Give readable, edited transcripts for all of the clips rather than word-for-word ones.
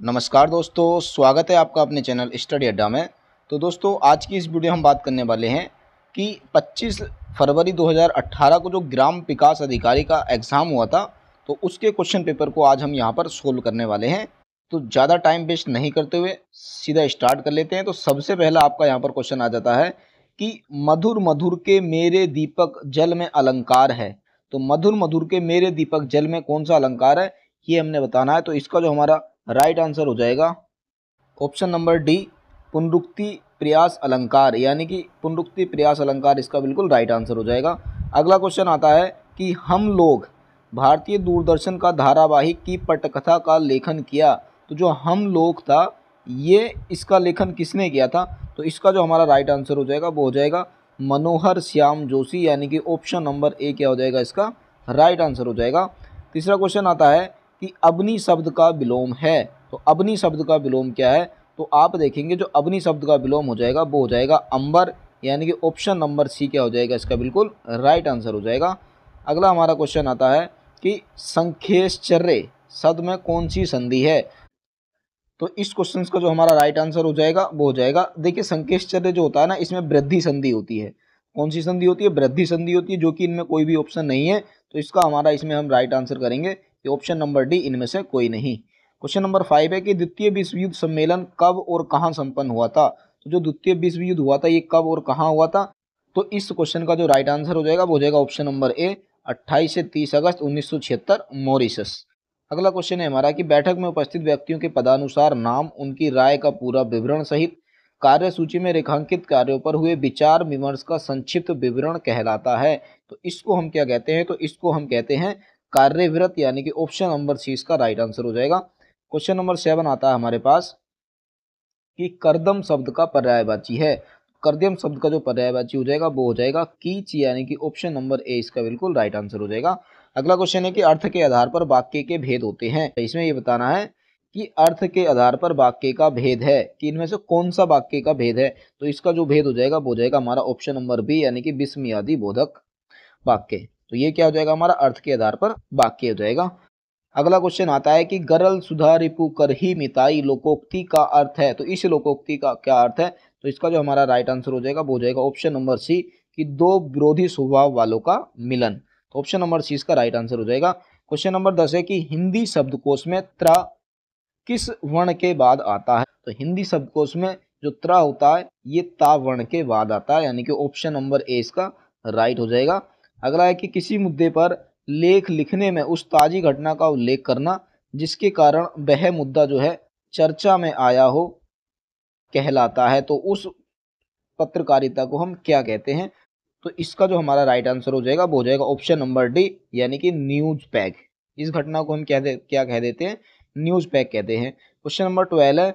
नमस्कार दोस्तों, स्वागत है आपका अपने चैनल स्टडी अड्डा में। तो दोस्तों, आज की इस वीडियो हम बात करने वाले हैं कि 25 फरवरी 2018 को जो ग्राम विकास अधिकारी का एग्ज़ाम हुआ था, तो उसके क्वेश्चन पेपर को आज हम यहाँ पर सोल्व करने वाले हैं। तो ज़्यादा टाइम वेस्ट नहीं करते हुए सीधा स्टार्ट कर लेते हैं। तो सबसे पहला आपका यहाँ पर क्वेश्चन आ जाता है कि मधुर मधुर के मेरे दीपक जल में अलंकार है। तो मधुर मधुर के मेरे दीपक जल में कौन सा अलंकार है, ये हमने बताना है। तो इसका जो हमारा राइट आंसर हो जाएगा ऑप्शन नंबर डी, पुनरुक्ति प्रयास अलंकार, यानी कि पुनरुक्ति प्रयास अलंकार इसका बिल्कुल राइट आंसर हो जाएगा। अगला क्वेश्चन आता है कि हम लोग भारतीय दूरदर्शन का धारावाहिक की पटकथा का लेखन किया। तो जो हम लोग था, ये इसका लेखन किसने किया था? तो इसका जो हमारा राइट आंसर हो जाएगा वो हो जाएगा मनोहर श्याम जोशी, यानी कि ऑप्शन नंबर ए क्या हो जाएगा, इसका राइट आंसर हो जाएगा। तीसरा क्वेश्चन आता है कि अग्नि शब्द का विलोम है। तो अग्नि शब्द का विलोम क्या है? तो आप देखेंगे जो अग्नि शब्द का विलोम हो जाएगा वो हो जाएगा अंबर, यानी कि ऑप्शन नंबर सी क्या हो जाएगा, इसका बिल्कुल राइट आंसर हो जाएगा। अगला हमारा क्वेश्चन आता है कि संखेश्चर्य शब्द में कौन सी संधि है? तो इस क्वेश्चन का जो हमारा राइट आंसर हो जाएगा वो हो जाएगा, देखिए संकेश्चर्य जो होता है ना, इसमें वृद्धि संधि होती है। कौन सी संधि होती है? वृद्धि संधि होती है, जो कि इनमें कोई भी ऑप्शन नहीं है। तो इसका हमारा इसमें हम राइट आंसर करेंगे कि ऑप्शन नंबर डी, इनमें से कोई नहीं। क्वेश्चन नंबर 5 है कि द्वितीय विश्व युद्ध सम्मेलन कब और कहाँ संपन्न हुआ था? तो जो द्वितीय विश्व युद्ध हुआ था, ये कब और कहाँ हुआ था? तो इस क्वेश्चन का जो राइट आंसर हो जाएगा वो हो जाएगा ऑप्शन नंबर ए, 28 से 30 अगस्त 1976, मॉरिशस। अगला क्वेश्चन है हमारा कि बैठक में उपस्थित व्यक्तियों के पदानुसार नाम, उनकी राय का पूरा विवरण सहित कार्य सूची में रेखांकित कार्यों पर हुए विचार विमर्श का संक्षिप्त विवरण कहलाता है। तो इसको हम क्या कहते हैं? तो इसको हम कहते हैं कार्यविवृत, यानी कि ऑप्शन नंबर सी इसका राइट आंसर हो जाएगा। क्वेश्चन नंबर 7 आता है हमारे पास कि कर्दम शब्द का पर्यायवाची है। कर्दम शब्द का जो पर्यायवाची हो जाएगा वो हो जाएगा कीच, यानी कि ऑप्शन नंबर ए इसका बिल्कुल राइट आंसर हो जाएगा। अगला क्वेश्चन है कि अर्थ के आधार पर वाक्य के भेद होते हैं। इसमें ये बताना है कि अर्थ के आधार पर वाक्य का भेद है कि इनमें से कौन सा वाक्य का भेद है। तो इसका जो भेद हो जाएगा वो हो जाएगा हमारा ऑप्शन नंबर बी, यानी कि विस्मयादि बोधक वाक्य। तो ये क्या हो जाएगा, हमारा अर्थ के आधार पर वाक्य हो जाएगा। अगला क्वेश्चन आता है कि गरल सुधा रिपु कर ही मिताई लोकोक्ति का अर्थ है। तो इस लोकोक्ति का क्या अर्थ है? तो इसका जो हमारा राइट आंसर हो जाएगा वो हो जाएगा ऑप्शन नंबर सी, कि दो विरोधी स्वभाव वालों का मिलन। तो ऑप्शन नंबर सी इसका राइट आंसर हो जाएगा। क्वेश्चन नंबर 10 है कि हिंदी शब्दकोश में त्रा किस वर्ण के बाद आता है? तो हिंदी शब्दकोश में जो त्रा होता है, ये ता वर्ण के बाद आता है, यानी कि ऑप्शन नंबर ए इसका राइट हो जाएगा। अगला है कि किसी मुद्दे पर लेख लिखने में उस ताजी घटना का उल्लेख करना जिसके कारण वह मुद्दा जो है चर्चा में आया हो कहलाता है। तो उस पत्रकारिता को हम क्या कहते हैं? तो इसका जो हमारा राइट आंसर हो जाएगा वो हो जाएगा ऑप्शन नंबर डी, यानी कि न्यूज पैक। इस घटना को हम क्या कह देते हैं? न्यूज पैक कहते हैं। क्वेश्चन नंबर 12 है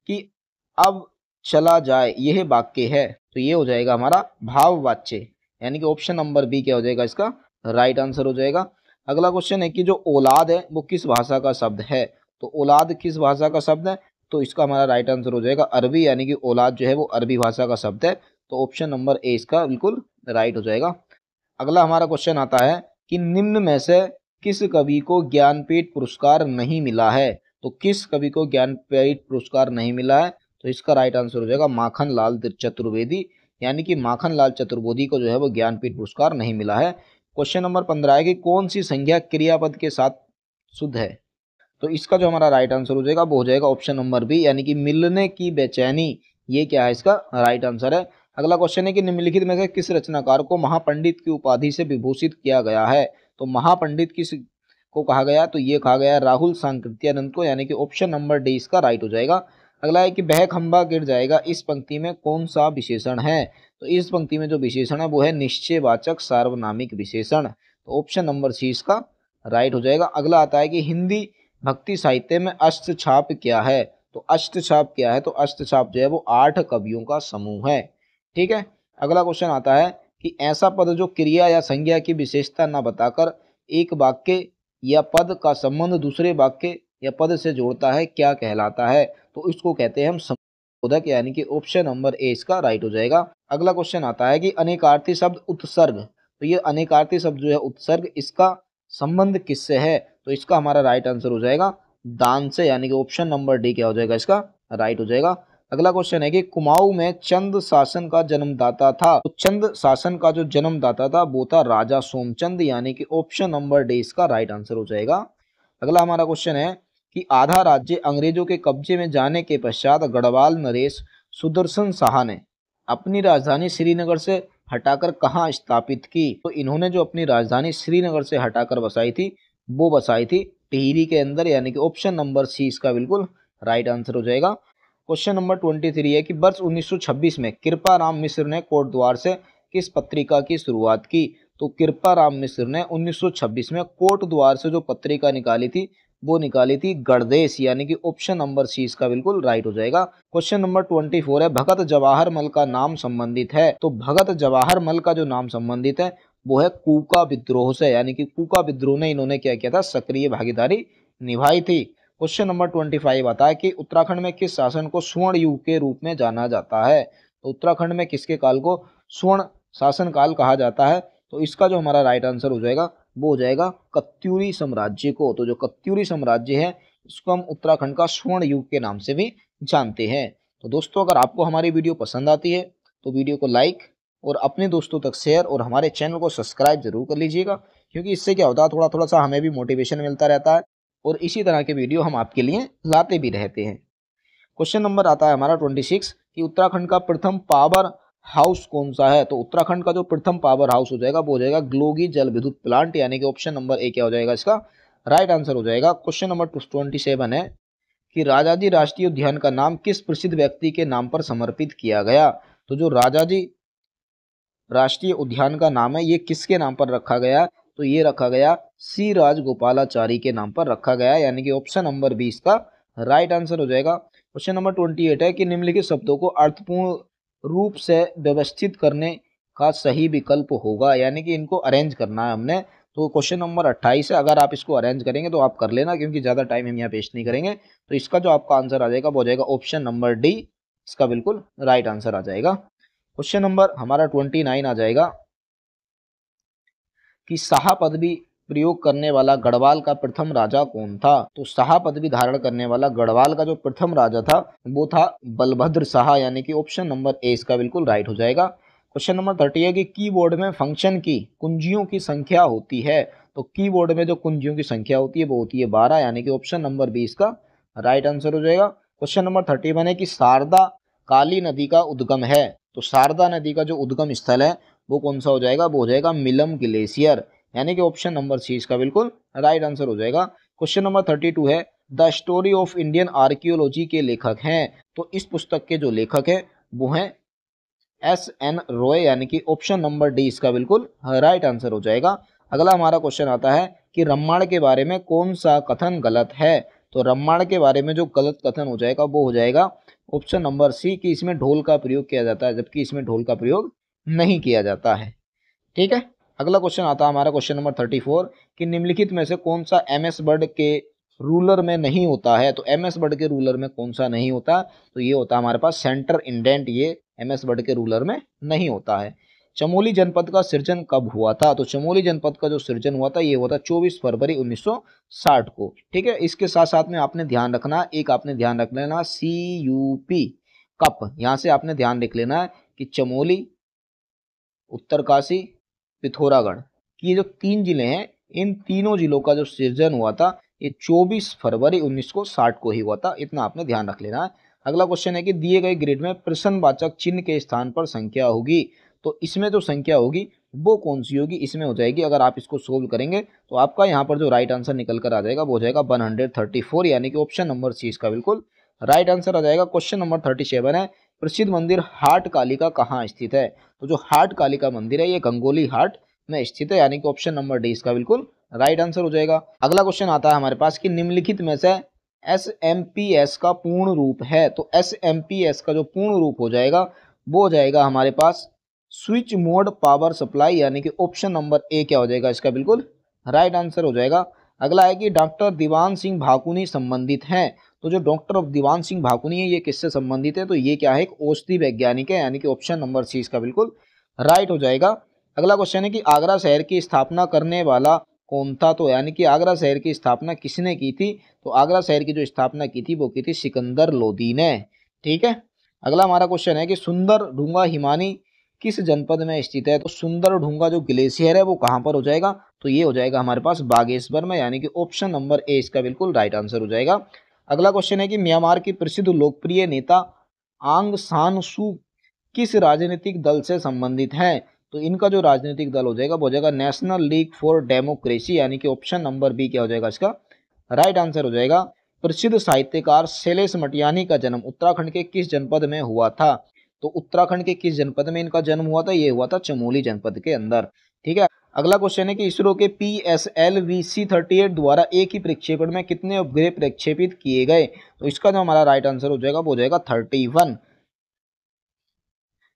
कि अब चला जाए यह वाक्य है। तो ये हो जाएगा हमारा भाववाच्य, यानी कि ऑप्शन नंबर बी क्या हो जाएगा, इसका राइट आंसर हो जाएगा। अगला क्वेश्चन है कि जो औलाद है वो किस भाषा का शब्द है? तो औलाद किस भाषा का शब्द है? तो इसका हमारा राइट आंसर हो जाएगा अरबी, यानी कि औलाद जो है वो अरबी भाषा का शब्द है। तो ऑप्शन नंबर ए इसका बिल्कुल राइट हो जाएगा। अगला हमारा क्वेश्चन आता है कि निम्न में से किस कवि को ज्ञानपीठ पुरस्कार नहीं मिला है? तो किस कवि को ज्ञानपीठ पुरस्कार नहीं मिला है? तो इसका राइट आंसर हो जाएगा माखन लाल चतुर्वेदी, यानी कि माखन लाल चतुर्वेदी को जो है वो ज्ञानपीठ पुरस्कार नहीं मिला है। क्वेश्चन नंबर 15 है कि कौन सी संज्ञा क्रियापद के साथ शुद्ध है? तो इसका जो हमारा राइट आंसर हो जाएगा वो हो जाएगा ऑप्शन नंबर बी, यानी कि मिलने की बेचैनी। ये क्या है, इसका राइट आंसर है। अगला क्वेश्चन है कि निम्नलिखित में से किस रचनाकार को महापंडित की उपाधि से विभूषित किया गया है? तो महापंडित किस को कहा गया? तो ये कहा गया राहुल सांकृत्यानंद को, यानी कि ऑप्शन नंबर डी इसका राइट हो जाएगा। अगला है कि वह खंभा गिर जाएगा, इस पंक्ति में कौन सा विशेषण है? तो इस पंक्ति में जो विशेषण है वो है निश्चयवाचक सार्वनामिक विशेषण। तो ऑप्शन नंबर सी इसका राइट हो जाएगा। अगला आता है कि हिंदी भक्ति साहित्य में अष्टछाप क्या है? तो अष्टछाप क्या है? तो अष्टछाप जो है वो 8 कवियों का समूह है। ठीक है। अगला क्वेश्चन आता है कि ऐसा पद जो क्रिया या संज्ञा की विशेषता न बताकर एक वाक्य या पद का संबंध दूसरे वाक्य या पद से जोड़ता है क्या कहलाता है? तो इसको कहते हैं हम संबोधक, यानी कि ऑप्शन नंबर ए इसका राइट हो जाएगा। अगला क्वेश्चन आता है कि अनेकार्थी शब्द उत्सर्ग, तो ये अनेकार्थी शब्द जो है उत्सर्ग, इसका संबंध किससे है? तो इसका हमारा राइट आंसर हो जाएगा दान से, यानी कि ऑप्शन नंबर डी क्या हो जाएगा इसका राइट हो जाएगा। अगला क्वेश्चन है कि कुमाऊं में चंद शासन का जन्मदाता था, तो चंद शासन का जो जन्मदाता था वो था राजा सोमचंद, यानी कि ऑप्शन नंबर डी इसका राइट आंसर हो जाएगा। अगला हमारा क्वेश्चन है कि आधा राज्य अंग्रेजों के कब्जे में जाने के पश्चात गढ़वाल नरेश सुदर्शन शाह ने अपनी राजधानी श्रीनगर से हटाकर कहाँ स्थापित की, तो इन्होंने जो अपनी राजधानी श्रीनगर से हटाकर बसाई थी वो बसाई थी टिहरी के अंदर, यानी कि ऑप्शन नंबर सी इसका बिल्कुल राइट आंसर हो जाएगा। क्वेश्चन नंबर 23 है कि वर्ष 1926 में कृपाराम मिश्र ने कोटद्वार से किस पत्रिका की शुरुआत की, तो कृपाराम मिश्र ने 1926 में कोटद्वार से जो पत्रिका निकाली थी वो निकाली थी गणदेश, यानी कि ऑप्शन नंबर सी इसका बिल्कुल राइट हो जाएगा। क्वेश्चन नंबर 24 है भगत जवाहर मल का नाम संबंधित है, तो भगत जवाहर मल का जो नाम संबंधित है वो है कूका विद्रोह से, यानी कि कूका विद्रोह ने इन्होंने क्या किया था, सक्रिय भागीदारी निभाई थी। क्वेश्चन नंबर 25 आता है कि उत्तराखंड में किस शासन को स्वर्ण युग के रूप में जाना जाता है, तो उत्तराखंड में किसके काल को स्वर्ण शासन काल कहा जाता है, तो इसका जो हमारा राइट आंसर हो जाएगा वो हो जाएगा कत्यूरी साम्राज्य को। तो जो कत्यूरी साम्राज्य है इसको हम उत्तराखंड का स्वर्ण युग के नाम से भी जानते हैं। तो दोस्तों अगर आपको हमारी वीडियो पसंद आती है तो वीडियो को लाइक और अपने दोस्तों तक शेयर और हमारे चैनल को सब्सक्राइब जरूर कर लीजिएगा, क्योंकि इससे क्या होता है थोड़ा थोड़ा सा हमें भी मोटिवेशन मिलता रहता है और इसी तरह के वीडियो हम आपके लिए लाते भी रहते हैं। क्वेश्चन नंबर आता है हमारा 26 कि उत्तराखंड का प्रथम पावर हाउस कौन सा है, तो उत्तराखंड का जो प्रथम पावर हाउस हो जाएगा वो हो जाएगा ग्लोगी जल विद्युत प्लांट, यानी कि ऑप्शन नंबर ए क्या हो जाएगा इसका राइट आंसर हो जाएगा। क्वेश्चन नंबर 27 है कि राजाजी राष्ट्रीय उद्यान का नाम किस प्रसिद्ध व्यक्ति के नाम पर समर्पित किया गया, तो जो राजाजी राष्ट्रीय उद्यान का नाम है ये किसके नाम पर रखा गया, तो ये रखा गया सी राजगोपालाचारी के नाम पर रखा गया, यानी कि ऑप्शन नंबर 20 का राइट आंसर हो जाएगा। क्वेश्चन नंबर 28 है कि निम्नलिखित शब्दों को अर्थपूर्ण रूप से व्यवस्थित करने का सही विकल्प होगा, यानी कि इनको अरेंज करना है हमने। तो क्वेश्चन नंबर 28 है, अगर आप इसको अरेंज करेंगे तो आप कर लेना, क्योंकि ज़्यादा टाइम हम यहाँ वेस्ट नहीं करेंगे। तो इसका जो आपका आंसर आ जाएगा वो हो जाएगा ऑप्शन नंबर डी, इसका बिल्कुल राइट आंसर आ जाएगा। क्वेश्चन नंबर हमारा 29 आ जाएगा कि शाह पदवी प्रयोग करने वाला गढ़वाल का प्रथम राजा कौन था, तो शाह पदवी धारण करने वाला गढ़वाल का जो प्रथम राजा था वो था बलभद्र शाह, यानी कि ऑप्शन नंबर ए इसका बिल्कुल राइट हो जाएगा। क्वेश्चन नंबर 30 है कि कीबोर्ड में फंक्शन की कुंजियों की संख्या होती है, तो कीबोर्ड में जो कुंजियों की संख्या होती है वो होती है 12, यानी कि ऑप्शन नंबर बी इसका राइट आंसर हो जाएगा। क्वेश्चन नंबर 31 है कि शारदा काली नदी का उद्गम है, तो शारदा नदी का जो उद्गम स्थल है वो कौन सा हो जाएगा, वो हो जाएगा मिलम ग्लेशियर, यानी कि ऑप्शन नंबर सी इसका बिल्कुल राइट आंसर हो जाएगा। क्वेश्चन नंबर 32 है the story of Indian archaeology के लेखक हैं, तो इस पुस्तक के जो लेखक हैं वो हैं S.N. रॉय, यानी कि ऑप्शन नंबर डी इसका बिल्कुल राइट आंसर हो जाएगा। अगला हमारा क्वेश्चन आता है कि रामायण के बारे में कौन सा कथन गलत है, तो रामायण के बारे में जो गलत कथन हो जाएगा वो हो जाएगा ऑप्शन नंबर सी कि इसमें ढोल का प्रयोग किया जाता है, जबकि इसमें ढोल का प्रयोग नहीं किया जाता है। ठीक है, अगला क्वेश्चन आता है हमारा क्वेश्चन नंबर 34 कि निम्नलिखित में से कौन सा MS वर्ड के रूलर में नहीं होता है, तो MS वर्ड के रूलर में कौन सा नहीं होता, तो ये होता है हमारे पास सेंटर इंडेंट, ये MS वर्ड के रूलर में नहीं होता है। चमोली जनपद का सृजन कब हुआ था, तो चमोली जनपद का जो सृजन हुआ था ये हुआ था 24 फरवरी 1960 को। ठीक है, इसके साथ साथ में आपने ध्यान रखना, एक आपने ध्यान रख लेना CUP कप, यहाँ से आपने ध्यान रख लेना है कि चमोली, उत्तरकाशी, पिथौरागढ़ ये जो 3 जिले हैं इन तीनों जिलों का जो सृजन हुआ था ये 24 फरवरी 1960 को ही हुआ था, इतना आपने ध्यान रख लेना है। अगला क्वेश्चन है कि दिए गए ग्रिड में प्रश्नवाचक चिन्ह के स्थान पर संख्या होगी, तो इसमें जो संख्या होगी वो कौन सी होगी, इसमें हो जाएगी, अगर आप इसको सोल्व करेंगे तो आपका यहाँ पर जो राइट आंसर निकल कर आ जाएगा वो हो जाएगा 134, यानी कि ऑप्शन नंबर सी इसका बिल्कुल राइट आंसर आ जाएगा। क्वेश्चन नंबर 37 है प्रसिद्ध मंदिर हाट कालिका कहाँ स्थित है, तो जो हाट कालिका मंदिर है ये गंगोली हाट में स्थित है, यानी कि ऑप्शन नंबर डी इसका बिल्कुल राइट आंसर हो जाएगा। अगला क्वेश्चन आता है हमारे पास कि निम्नलिखित में से SMPS का पूर्ण रूप है, तो SMPS का जो पूर्ण रूप हो जाएगा वो हो जाएगा हमारे पास स्विच मोड पावर सप्लाई, यानी कि ऑप्शन नंबर ए क्या हो जाएगा इसका बिल्कुल राइट आंसर हो जाएगा। अगला है कि डॉक्टर दीवान सिंह भाकुनी संबंधित हैं, तो जो डॉक्टर दीवान सिंह भाकुनी है ये किससे संबंधित है, तो ये क्या है, एक औषधि वैज्ञानिक है, यानी कि ऑप्शन नंबर सी इसका बिल्कुल राइट हो जाएगा। अगला क्वेश्चन है कि आगरा शहर की स्थापना करने वाला कौन था? तो यानी कि आगरा शहर की स्थापना किसने की थी? तो आगरा शहर की जो स्थापना की थी वो की थी सिकंदर लोदी ने। ठीक है। अगला हमारा क्वेश्चन है कि सुंदर ढूंगा हिमानी किस जनपद में स्थित है? तो सुंदर ढूंगा जो ग्लेशियर है वो कहाँ पर हो जाएगा? तो ये हो जाएगा हमारे पास बागेश्वर में, यानी कि ऑप्शन नंबर ए इसका बिल्कुल राइट आंसर हो जाएगा। अगला क्वेश्चन है कि म्यांमार की प्रसिद्ध लोकप्रिय नेता आंग सान सू किस राजनीतिक दल से संबंधित हैं? तो इनका जो राजनीतिक दल हो जाएगा वो हो जाएगा नेशनल लीग फॉर डेमोक्रेसी, यानी कि ऑप्शन नंबर बी क्या हो जाएगा इसका राइट आंसर हो जाएगा। प्रसिद्ध साहित्यकार शैलेश मटियानी का जन्म उत्तराखंड के किस जनपद में हुआ था? तो उत्तराखंड के किस जनपद में इनका जन्म हुआ था? ये हुआ था चमोली जनपद के अंदर। ठीक है। अगला क्वेश्चन है कि इसरो के PSLV-C38 द्वारा एक ही प्रक्षेपण में कितने उपग्रह प्रक्षेपित किए गए? तो इसका जो हमारा राइट आंसर हो जाएगा वो हो जाएगा 31।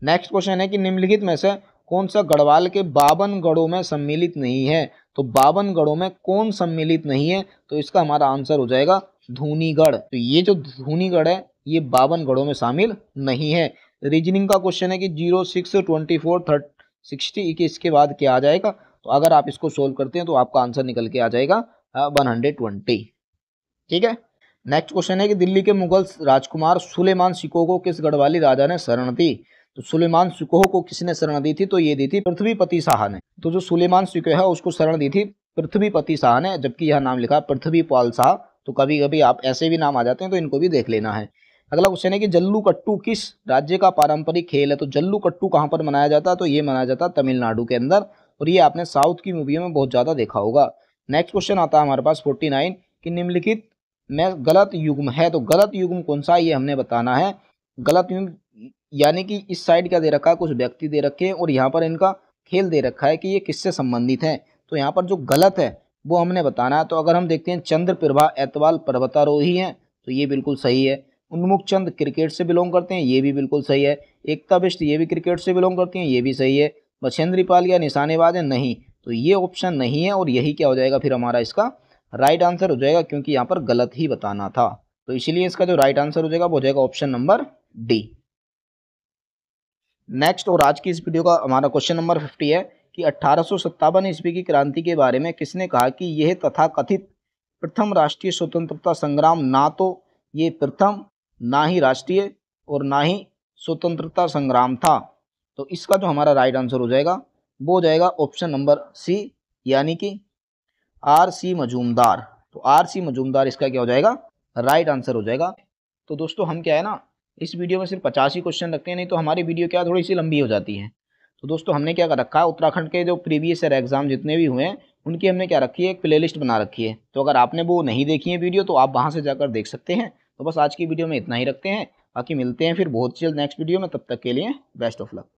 नेक्स्ट क्वेश्चन है कि निम्नलिखित में से कौन सा गढ़वाल के 52 गढ़ों में सम्मिलित नहीं है? तो 52 गढ़ों में कौन सम्मिलित नहीं है? तो इसका हमारा आंसर हो जाएगा धूनीगढ़। तो ये जो धूनीगढ़ है ये 52 गढ़ों में शामिल नहीं है। रीजनिंग का क्वेश्चन है कि 0, 6, 24, 60 के इसके बाद क्या आ जाएगा? तो अगर आप इसको सोल्व करते हैं तो आपका आंसर निकल के आ जाएगा 120। ठीक है। नेक्स्ट क्वेश्चन है कि दिल्ली के मुगल राजकुमार सुलेमान सिकोह को किस गढ़वाली राजा ने शरण दी? तो सुलेमान सिकोह को किसने शरण दी थी? तो ये दी थी पृथ्वीपति शाह ने। तो जो सुलेमान सिकोह है उसको शरण दी थी पृथ्वीपति शाह ने, जबकि यह नाम लिखा पृथ्वीपाल शाह। तो कभी कभी आप ऐसे भी नाम आ जाते हैं तो इनको भी देख लेना है। अगला क्वेश्चन है कि जल्लू कट्टू किस राज्य का पारंपरिक खेल है? तो जल्लू कट्टू कहाँ पर मनाया जाता है? तो ये मनाया जाता है तमिलनाडु के अंदर, और ये आपने साउथ की मूवियों में बहुत ज्यादा देखा होगा। नेक्स्ट क्वेश्चन आता है हमारे पास 49 कि निम्नलिखित में गलत युग्म है। तो गलत युग्म कौन सा है ये हमने बताना है। गलत युग्म यानी कि इस साइड क्या दे रखा है, कुछ व्यक्ति दे रखे हैं और यहाँ पर इनका खेल दे रखा है कि ये किससे संबंधित है। तो यहाँ पर जो गलत है वो हमने बताना है। तो अगर हम देखते हैं चंद्र प्रभा एतवाल पर्वतारोही हैं तो ये बिल्कुल सही है। उन्मुख चंद क्रिकेट से बिलोंग करते हैं, ये भी बिल्कुल सही है। एकता बिष्ट ये भी क्रिकेट से बिलोंग करती हैं, ये भी सही है। बछेंद्री पाल या निशानेबाज है, नहीं। तो ये ऑप्शन नहीं है और यही क्या हो जाएगा फिर हमारा इसका राइट आंसर हो जाएगा, क्योंकि यहाँ पर गलत ही बताना था। तो इसीलिए इसका जो राइट आंसर हो जाएगा वो हो जाएगा ऑप्शन नंबर डी। नेक्स्ट और आज की इस वीडियो का हमारा क्वेश्चन नंबर 50 है कि 1857 ईस्वी की क्रांति के बारे में किसने कहा कि यह तथाकथित प्रथम राष्ट्रीय स्वतंत्रता संग्राम ना तो ये प्रथम, ना ही राष्ट्रीय और ना ही स्वतंत्रता संग्राम था? तो इसका जो हमारा राइट आंसर हो जाएगा वो हो जाएगा ऑप्शन नंबर सी, यानी कि RC मजूमदार। तो RC मजूमदार इसका क्या हो जाएगा राइट आंसर हो जाएगा। तो दोस्तों हम क्या है ना इस वीडियो में सिर्फ 50 ही क्वेश्चन रखते हैं, नहीं तो हमारी वीडियो क्या थोड़ी सी लंबी हो जाती है। तो दोस्तों हमने क्या कर रखा है, उत्तराखंड के जो प्रीवियस ईयर एग्जाम जितने भी हुए हैं उनकी हमने क्या रखी है, एक प्लेलिस्ट बना रखी है। तो अगर आपने वो नहीं देखी है वीडियो तो आप वहाँ से जाकर देख सकते हैं। तो बस आज की वीडियो में इतना ही रखते हैं, बाकी मिलते हैं फिर बहुत जल्द नेक्स्ट वीडियो में। तब तक के लिए बेस्ट ऑफ लक।